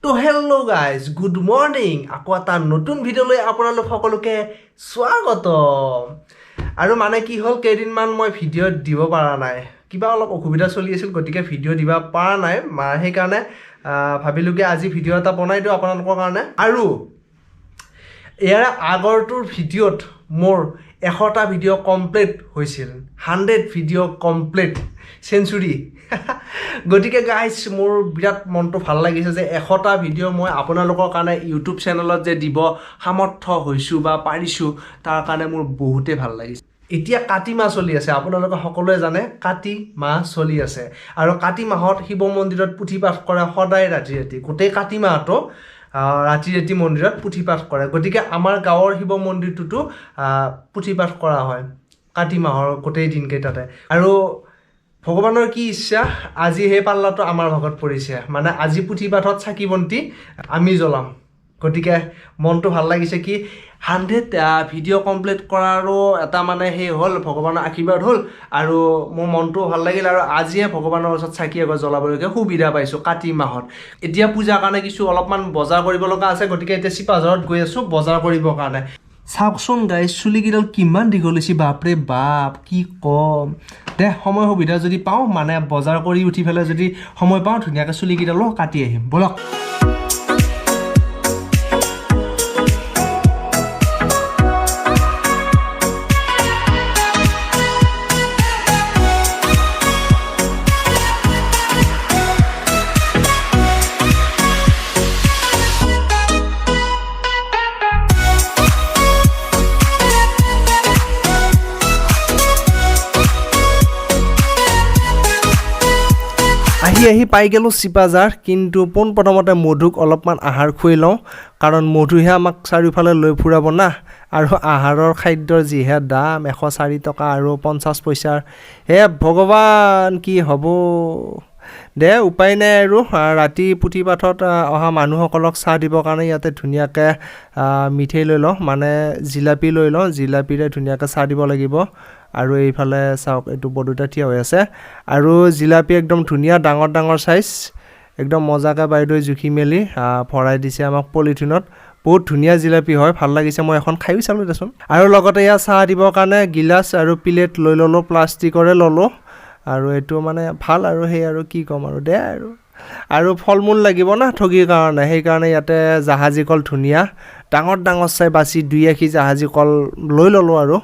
তো hello guys good morning আকৌ এটা নতুন ভিডিঅ'লৈ আপোনালোক সকলোকে স্বাগতম আৰু মানে কি হ'ল কেইদিনমান মই ভিডিঅ' দিব পৰা নাই কিবা অলপ অসুবিধা চলি আছিল গতিকে ভিডিঅ' দিব পৰা নাই সেইকাৰণে ভাবিলোঁ কি আজি ভিডিঅ' এটা বনাই দিওঁ আপোনালোকৰ কাৰণে আৰু ইয়াৰ আগৰটোৰ ভিডিঅ'ত মোৰ 100টা ভিডিঅ' কমপ্লিট হৈছিল 100 ভিডিঅ' কমপ্লিট সেঞ্চুৰী গতিকে গাইজ মোৰ বিৰাট মনটো ভাল লাগিছে যে 100টা ভিডিঅ' মই আপোনালোকৰ কাৰণে ইউটিউব চেনেলত যে দিব সামৰ্থ্য হৈছোঁ বা পাৰিছোঁ তাৰ কাৰণে মোৰ বহুতেই ভাল লাগিছে এতিয়া কাতি মাহ চলি আছে আপোনালোকে সকলোৱে জানে কাতি মাহ চলি আছে আৰু কাতি মাহত শিৱ মন্দিৰত পুথি পাঠ কৰে সদায় ৰাতি ৰাতি গোটেই কাতি মাহটো ৰাতি ৰাতি মন্দিৰত পুথি পাঠ কৰে গতিকে আমাৰ গাঁৱৰ শিৱ মন্দিৰটোতো পুথি পাঠ কৰা হয় কাতি মাহৰ গোটেই দিনকেইটাতে আৰু ভগৱানৰ কি ইচ্ছা আজি সেই পাল্লাটো আমাৰ ভাগত পৰিছে মানে আজি পুথি পাঠত চাকি বন্তি আমি জ্বলাম গতিকে মনটো ভাল লাগিছে কি 100 ভিডিঅ' কমপ্লিট কৰাৰো এটা মানে সেই হ'ল ভগৱানৰ আশীৰ্বাদ হ'ল আৰু মোৰ মনটো ভাল লাগিল আৰু আজিয়ে ভগৱানৰ ওচৰত চাকি এগছ জ্বলাবলৈকে সুবিধা পাইছোঁ কাতি মাহত এতিয়া পূজাৰ কাৰণে কিছু অলপমান বজাৰ কৰিব লগা আছে গতিকে এতিয়া চিপাঝাৰত গৈ আছোঁ বজাৰ কৰিবৰ কাৰণে চাওকচোন গাইজ চুলিকেইডাল কিমান দীঘল হৈছে বাপৰে বাপ কি কম দে সময় সুবিধা যদি পাওঁ মানে বজাৰ কৰি উঠি পেলাই যদি সময় পাওঁ ধুনীয়াকৈ চুলিকেইডালো কাটি আহিম বলক আহি পাই গ'লোঁ চিপাঝাৰ কিন্তু পোনপ্ৰথমতে মধুক অলপমান আহাৰ খুৱাই লওঁ কাৰণ মধুহে আমাক চাৰিওফালে লৈ ফুৰাব না আৰু আহাৰৰ খাদ্যৰ যিহে দাম 104 টকা আৰু 50 পইচাৰ হে ভগৱান কি হ'ব দে উপায় নাই আৰু ৰাতি পুথি পাঠত অহা মানুহসকলক চাহ দিবৰ কাৰণে ইয়াতে ধুনীয়াকৈ মিঠাই লৈ লওঁ মানে জিলাপি লৈ লওঁ জিলাপিৰে ধুনীয়াকৈ চাহ দিব লাগিব আৰু এইফালে চাওক এইটো বৰদুটা থিয় হৈ আছে আৰু জিলাপি একদম ধুনীয়া ডাঙৰ ডাঙৰ সাইজ একদম মজাকৈ বাইদেৱে জুখি মেলি ভৰাই দিছে আমাক পলিথিনত বহুত ধুনীয়া জিলাপি হয় ভাল লাগিছে মই এখন খাইও চালোঁ দেচোন আৰু লগতে ইয়াত চাহ দিবৰ কাৰণে গিলাচ আৰু প্লেট লৈ ল'লোঁ প্লাষ্টিকৰে ল'লোঁ আৰু এইটো মানে ভাল আৰু সেই আৰু কি ক'ম আৰু দে আৰু ফল মূল লাগিব না ঠগিৰ কাৰণে সেইকাৰণে ইয়াতে জাহাজী কল ধুনীয়া ডাঙৰ ডাঙৰ চাই বাছি 2 আখি জাহাজী কল লৈ ল'লোঁ আৰু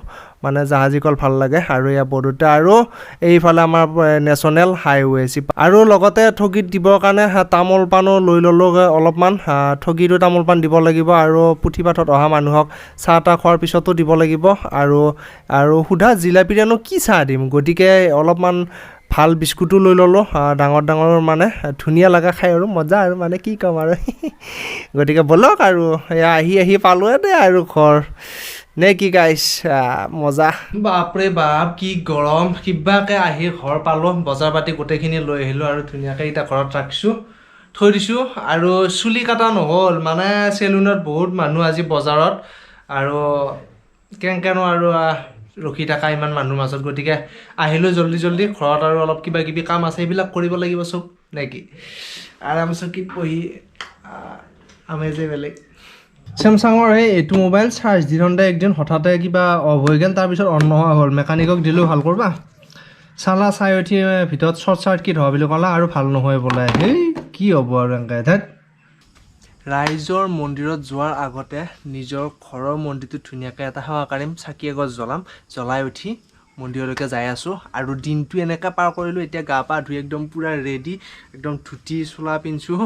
মানে জাহাজী কল ভাল লাগে আৰু ইয়াৰ বৰদুটা আৰু এইফালে আমাৰ নেশ্যনেল হাইৱে আৰু লগতে ঠগিত দিবৰ কাৰণে তামোল পানো লৈ ল'লোঁ অলপমান ঠগিটো তামোল পাণ দিব লাগিব আৰু পুথি পাঠত অহা মানুহক চাহ তাহ খোৱাৰ পিছতো দিব লাগিব আৰু সুধা জিলাপিৰেনো কি চাহ দিম গতিকে অলপমান ভাল বিস্কুটো লৈ ল'লোঁ ডাঙৰ ডাঙৰ মানে ধুনীয়া লগা খাই আৰু মজা আৰু মানে কি ক'ম আৰু গতিকে ব'লক আৰু এয়া আহি পালোঁৱে দে আৰু ঘৰ নে কি গাইছ মজা বাপৰে বাপ কি গৰম কিবাকৈ আহি ঘৰ পালোঁ বজাৰ পাতি গোটেইখিনি লৈ আহিলোঁ আৰু ধুনীয়াকৈ এতিয়া ঘৰত ৰাখিছোঁ থৈ দিছোঁ আৰু চুলি কাটা নহ'ল মানে চেলুনত বহুত মানুহ আজি বজাৰত আৰু কেনেকৈনো আৰু ৰখি থকা ইমান মানুহৰ মাজত গতিকে আহিলোঁ জল্দি ঘৰত আৰু অলপ কিবা কিবি কাম আছে সেইবিলাক কৰিব লাগিব চব নে কি আৰাম চকীত বহি আমেজে বেলেগ চেমচাঙৰ এইটো মোবাইল চাৰ্জ দিওঁতে একদিন হঠাতে কিবা অফ হৈ গ'ল তাৰপিছত অন নোহোৱা হ'ল মেকানিকক দিলোঁ ভাল কৰবা চালা চাই উঠি ভিতৰত শ্বৰ্ট চাৰ্কিট হোৱা বুলি ক'লা আৰু ভাল নহয় বোলে সেই কি হ'ব আৰু এনেকৈ ধেত ৰাইজৰ মন্দিৰত যোৱাৰ আগতে নিজৰ ঘৰৰ মন্দিৰটো ধুনীয়াকৈ এটা সেৱা কৰিম চাকি এগছ জ্বলাই উঠি মন্দিৰলৈকে যাই আছোঁ আৰু দিনটো এনেকৈ পাৰ কৰিলোঁ এতিয়া গা পা ধুই একদম পূৰা ৰেডি একদম ধুতি চোলা পিন্ধিছোঁ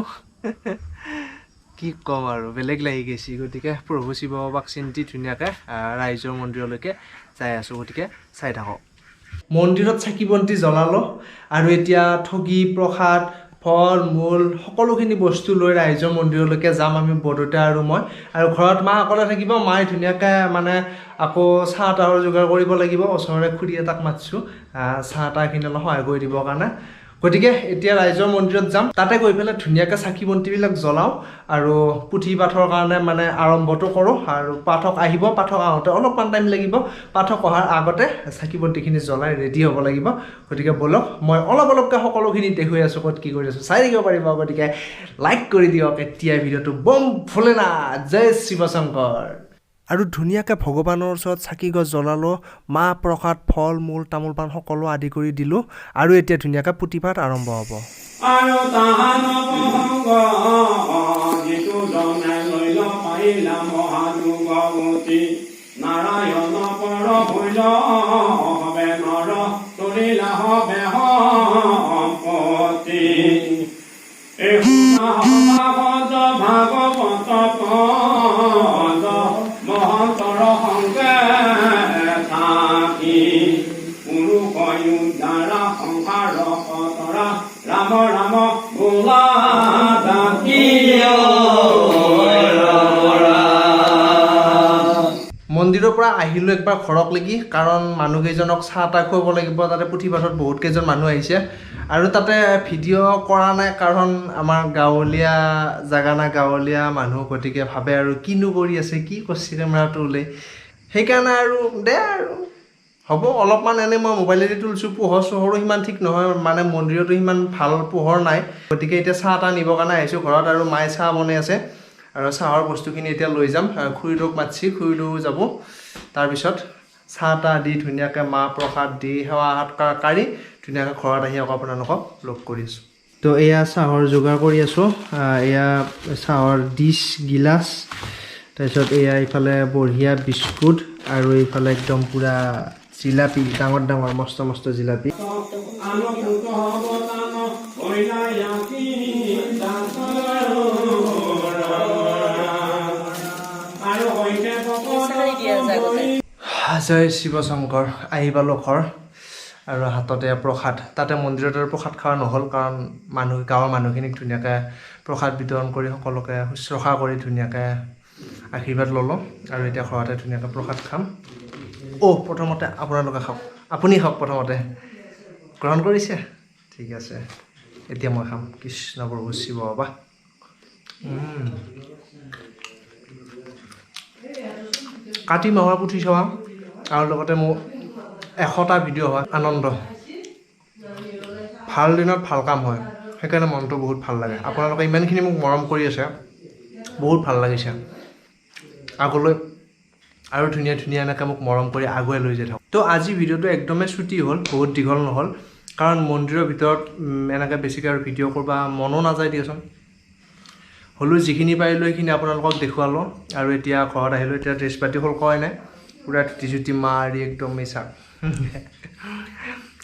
কি ক'ম আৰু বেলেগ লাগি গৈছে গতিকে প্ৰভু শিৱ বাবাক চিন্তি ধুনীয়াকৈ ৰাইজৰ মন্দিৰলৈকে যাই আছোঁ গতিকে চাই থাকক মন্দিৰত চাকি বন্তি জ্বলালোঁ আৰু এতিয়া ঠগি প্ৰসাদ ফল মূল সকলোখিনি বস্তু লৈ ৰাইজৰ মন্দিৰলৈকে যাম আমি বৰদুটা আৰু মই আৰু ঘৰত মা অকলে থাকিব মায়ে ধুনীয়াকৈ মানে আকৌ চাহ তাহৰ যোগাৰ কৰিব লাগিব ওচৰৰে খুৰী এটাক মাতিছোঁ চাহ তাহখিনি অলপ সহায় কৰি দিবৰ কাৰণে গতিকে এতিয়া ৰাইজৰ মন্দিৰত যাম তাতে গৈ পেলাই ধুনীয়াকৈ চাকি বন্তিবিলাক জ্বলাওঁ আৰু পুথি পাঠৰ কাৰণে মানে আৰম্ভটো কৰোঁ আৰু পাঠক আহিব পাঠক আহোঁতে অলপমান টাইম লাগিব পাঠক অহাৰ আগতে চাকি বন্তিখিনি জ্বলাই ৰেডি হ'ব লাগিব গতিকে বলক মই অলপকৈ সকলোখিনি দেখুৱাই আছোঁ ক'ত কি কৰি আছোঁ চাই থাকিব পাৰিব গতিকে লাইক কৰি দিয়ক এতিয়া ভিডিঅ'টো বম ভোলেনাথ জয় শিৱ শংকৰ আৰু ধুনীয়াকৈ ভগৱানৰ ওচৰত চাকি গছ জ্বলালোঁ মাহ প্ৰসাদ ফল মূল তামোল পাণ সকলো আদি কৰি দিলোঁ আৰু এতিয়া ধুনীয়াকৈ পুথিপাঠ আৰম্ভ হ'ব আৰু তাহান বহংগ যিটো জনাই লৈ পাৰিলা মহানুভৱতী নাৰায়ণ পৰ ভৈল হবে নৰ তুলিলা হবে সম্পত্তি ভাগৱত পদ মহন্তৰ সংগে থাকি পুৰুষ দ্বাৰা সংসাৰ পতৰা ৰাম ৰাম বোলা মন্দিৰৰ পৰা আহিলোঁ একবাৰ ঘৰক লাগি কাৰণ মানুহকেইজনক চাহ তাহ খুৱাব লাগিব তাতে পুথিপাঠত বহুত কেইজন মানুহ আহিছে আৰু তাতে ভিডিঅ' কৰা নাই কাৰণ আমাৰ গাঁৱলীয়া জেগা না গাঁৱলীয়া মানুহ গতিকে ভাবে আৰু কিনো কৰি আছে কি কৰিছে কেমেৰাটো ওলাই সেইকাৰণে আৰু দে আৰু হ'ব অলপমান এনেই মই মোবাইলেদি তুলিছোঁ পোহৰ চোহৰো সিমান ঠিক নহয় মানে মন্দিৰতো সিমান ভাল পোহৰ নাই গতিকে এতিয়া চাহ তাহ নিবৰ কাৰণে আহিছোঁ ঘৰত আৰু মায়ে চাহ বনাই আছে আৰু চাহৰ বস্তুখিনি এতিয়া লৈ যাম খুৰীদেউক মাতছি খুৰীদেউ যাব তাৰপিছত চাহ তাহ দি ধুনীয়াকৈ মাহ প্ৰসাদ দি সেৱা হাত কাঢ়ি ধুনীয়াকৈ ঘৰত আহি আকৌ আপোনালোকক লগ কৰি আছোঁ তো এয়া চাহৰ যোগাৰ কৰি আছোঁ এয়া চাহৰ ডিছ গিলাচ তাৰপিছত এয়া এইফালে বঢ়িয়া বিস্কুট আৰু এইফালে একদম পূৰা জিলাপি ডাঙৰ ডাঙৰ মস্ত মস্ত জিলাপি জয় শিৱ শংকৰ আহি পালোঁ ঘৰ আৰু হাততে প্ৰসাদ তাতে মন্দিৰত আৰু প্ৰসাদ খোৱা নহ'ল কাৰণ গাঁৱৰ মানুহখিনিক ধুনীয়াকৈ প্ৰসাদ বিতৰণ কৰি সকলোকে শুশ্ৰূষা কৰি ধুনীয়াকৈ আশীৰ্বাদ ল'লোঁ আৰু এতিয়া ঘৰতে ধুনীয়াকৈ প্ৰসাদ খাম প্ৰথমতে আপোনালোকে খাওক আপুনি খাওক প্ৰথমতে গ্ৰহণ কৰিছে ঠিক আছে এতিয়া মই খাম কৃষ্ণ প্ৰভু শিৱ বাবা কাতি মাহৰ পুথি চোৱা আৰু লগতে মোৰ 100টা ভিডিঅ' হোৱা আনন্দ ভাল দিনত ভাল কাম হয় সেইকাৰণে মনটো বহুত ভাল লাগে আপোনালোকে ইমানখিনি মোক মৰম কৰি আছে বহুত ভাল লাগিছে আগলৈ আৰু ধুনীয়া ধুনীয়া এনেকৈ মোক মৰম কৰি আগুৱাই লৈ যাই থাকক তো আজি ভিডিঅ'টো একদমেই ছুটি হ'ল বহুত দীঘল নহ'ল কাৰণ মন্দিৰৰ ভিতৰত এনেকৈ বেছিকৈ আৰু ভিডিঅ' কৰিব মনো নাযায় দিয়াচোন হ'লেও যিখিনি পাৰিলোঁ সেইখিনি আপোনালোকক দেখুৱালোঁ আৰু এতিয়া ঘৰত আহিলোঁ এতিয়া ড্ৰেছ পাতি হ'ল কয় নাই পূৰা ধুতি চুটি মাৰি একদম চাক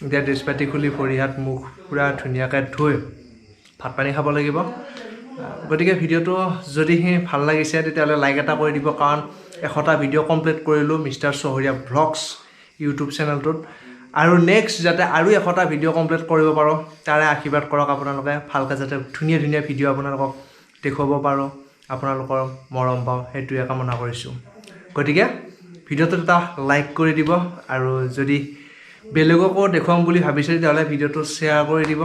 এতিয়া ড্ৰেছ পাতি খুলি ভৰি হাত মুখ পূৰা ধুনীয়াকৈ ধুই ভাত পানী খাব লাগিব গতিকে ভিডিঅ'টো যদি ভাল লাগিছে তেতিয়াহ'লে লাইক এটা কৰি দিব কাৰণ 100টা ভিডিঅ' কমপ্লিট কৰিলোঁ মিষ্টাৰ চহৰীয়া ভ্লগছ ইউটিউব চেনেলটোত আৰু নেক্সট যাতে আৰু 100টা ভিডিঅ' কমপ্লিট কৰিব পাৰোঁ তাৰে আশীৰ্বাদ কৰক আপোনালোকে ভালকৈ যাতে ধুনীয়া ধুনীয়া ভিডিঅ' আপোনালোকক দেখুৱাব পাৰোঁ আপোনালোকৰ মৰম পাওঁ সেইটোৱে কামনা কৰিছোঁ গতিকে ভিডিঅ'টোত এটা লাইক কৰি দিব আৰু যদি বেলেগকো দেখুৱাম বুলি ভাবিছে তেতিয়াহ'লে ভিডিঅ'টো শ্বেয়াৰ কৰি দিব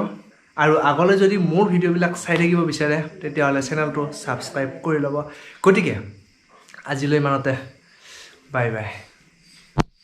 আৰু আগলৈ যদি মোৰ ভিডিঅ'বিলাক চাই থাকিব বিচাৰে তেতিয়াহ'লে চেনেলটো ছাবস্ক্ৰাইব কৰি ল'ব গতিকে আজিলৈ ইমানতে বাই বাই